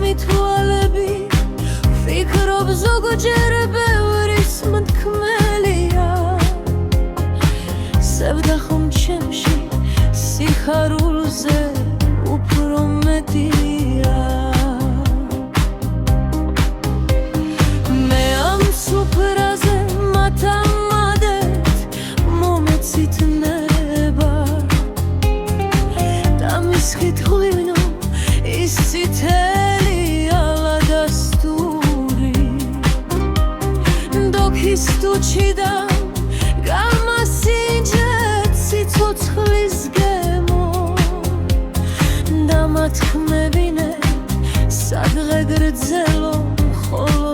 მითვალები ვფიქრობ ზოგჯერ ბევრის მთქმელია სევდა ხომ ჩემში სიხარულზე უფრო მეტია მე ამ სუფრაზე მათამადეთ მომეცით ნება და მის კითხვინო ის წითელია ლადასტური დოქის ტუჩიდან გამასინჯეთ სიცოცხლის გემო და მათქმევინე სადღე გრძელო ხოლო